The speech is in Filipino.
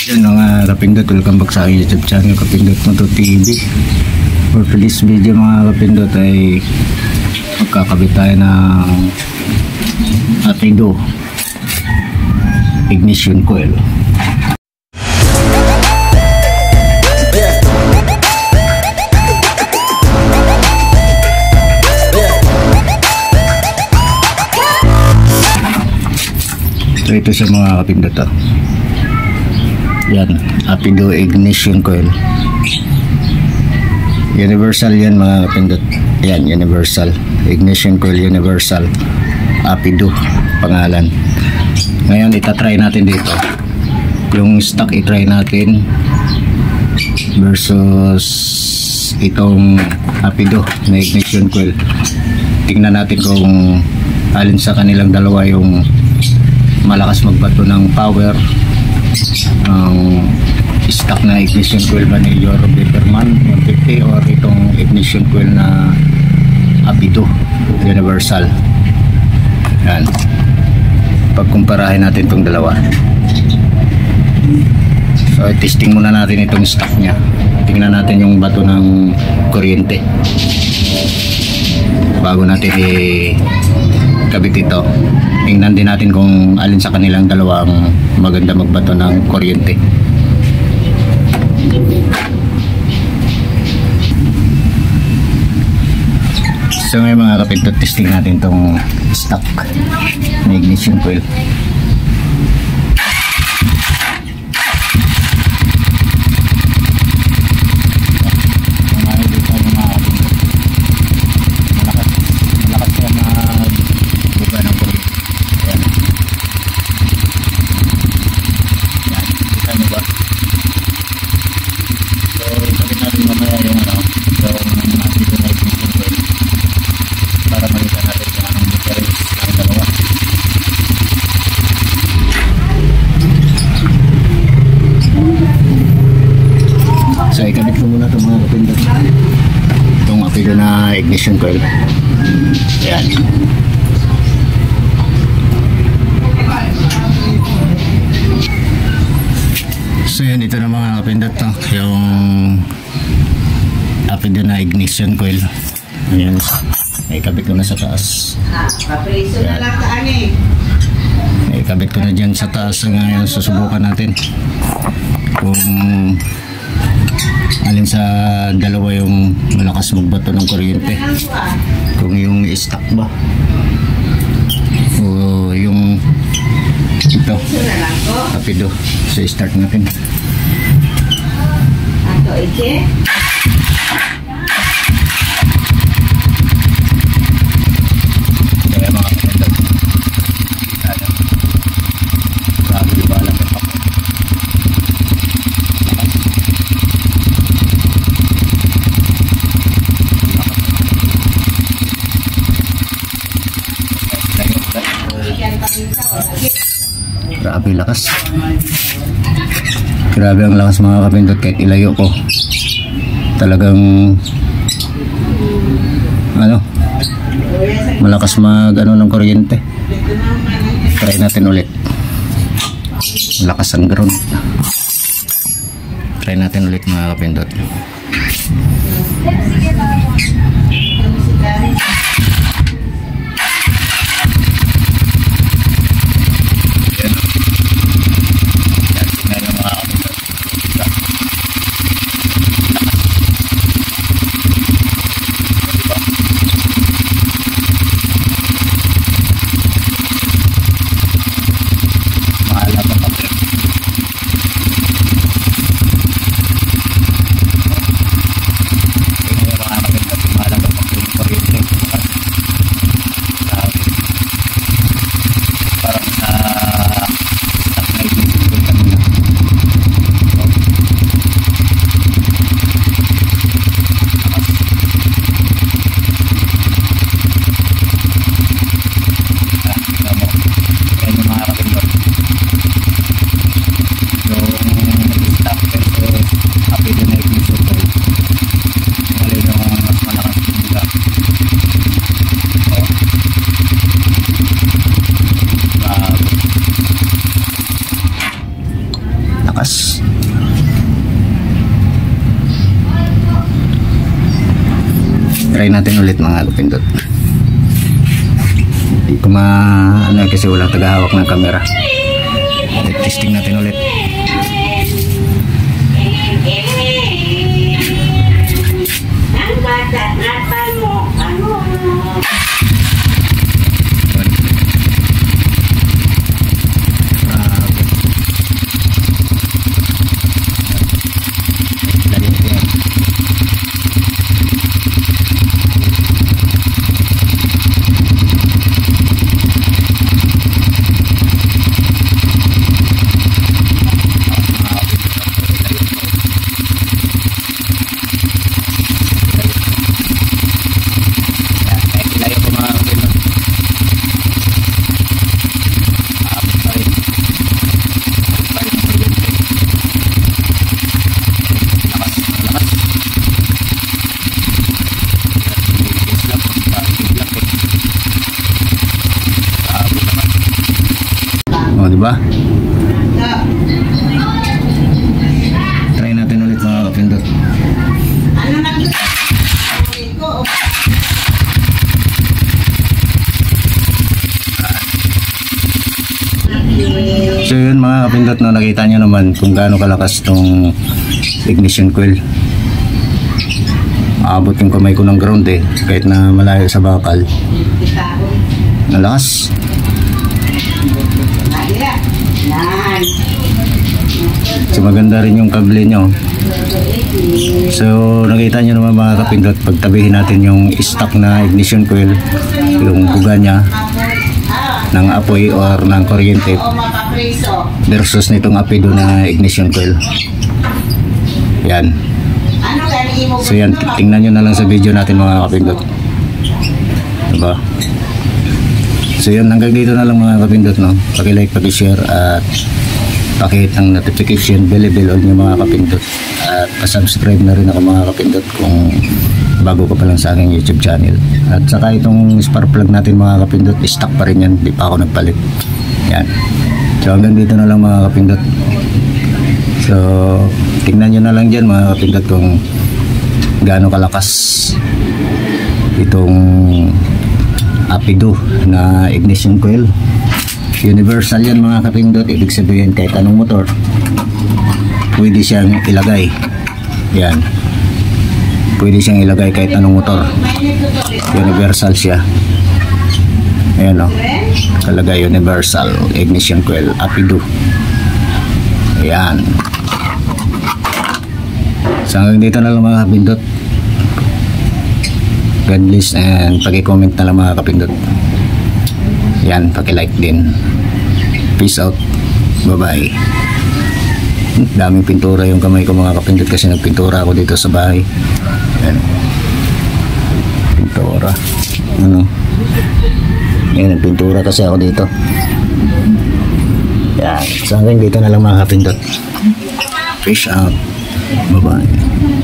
Yan mga kapindot, welcome back sa aking YouTube channel Kapindot Moto TV. For today's video mga kapindot ay magkakabit tayo ng Rapido ignition coil. So ito sa mga kapindot to. Yan, Rapido ignition coil. Universal yan mga kapindot. Yan, universal. Ignition coil universal. Rapido pangalan. Ngayon itatry natin dito. Yung stock itry natin versus itong Rapido na ignition coil. Tingnan natin kung alin sa kanilang dalawa yung malakas magbato ng power. Ang stock na ignition coil ba ni Euro Beberman 150 or itong ignition coil na Rapido universal. Yan, pagkumparahin natin itong dalawa. So testing muna natin itong stock nya. Tingnan natin yung bato ng kuryente bago natin ikabit ito. Tingnan din natin kung alin sa kanilang dalawang maganda magbato ng kuryente. So ngayon mga kapindot, testing natin itong stock na ignition coil. So ikabit ko muna itong mga kapindot, itong Rapido na ignition coil. Ayan. So yan, ito na mga kapindot to, yung Rapido na ignition coil. Ayan, ikabit ko na sa taas. Ayan. Ikabit ko na dyan sa taas. Ngayon susubukan natin kung alin sa dalawa yung malakas magbato ng kuryente, kung yung stock ba o yung ito Rapido. So start natin. Kaya mga kapindot, grabe ba lang ito. Grabe lakas. Grabe ang lakas mga kapindot, kahit ilayo ko talagang malakas mag ng kuryente. Try natin ulit. Lakas ang ground. Try natin ulit mga kapindot. malakas. Try natin ulit mga kapindot. Hindi ko ano kasi walang tagahawak ng camera. Testing natin ulit. Diba? Try natin ulit mga kapindot. So yun mga kapindot, no, nakita nyo naman kung gaano kalakas tong ignition coil. Aabot yung kamay ko ng ground kahit na malayo sa bakal. Nalakas. So maganda rin yung kable nyo. So nakita nyo naman mga kapindot, pagtabihin natin yung stock na ignition coil, yung buga nya ng apoy or ng kuryente versus nitong apido na ignition coil. Yan. So yan, tingnan nyo na lang sa video natin mga kapindot. Diba? So yun, hanggang dito na lang mga kapindot, no? Paki-like, paki-share at paki-hit ang notification bell on nyo mga kapindot. At pa-subscribe na rin ako mga kapindot kung bago ka pa lang sa aking YouTube channel. At saka itong spark plug natin mga kapindot, stock pa rin yan, di pa ako nagpalit. Yan. So hanggang dito na lang mga kapindot. So tingnan nyo na lang dyan mga kapindot kung gaano kalakas itong apido na ignition coil. Universal yan mga kapindot, ibig sabihin kahit anong motor pwede siyang ilagay. Yan, pwede siyang ilagay kahit anong motor. Universal siya. Ayan o, kalagay universal ignition coil apido. Ayan. So hanggang dito na lang mga kapindot. God bless and paki-comment na lang mga kapindot. Yan, paki-like din. Peace out. Bye-bye. Daming pintura yung kamay ko mga kapindot kasi nagpintura ako dito sa bahay. Yan. Pintura. Ano? Yan, nagpintura kasi ako dito. Yan. So hanggang dito na lang mga kapindot. Peace out. Bye-bye.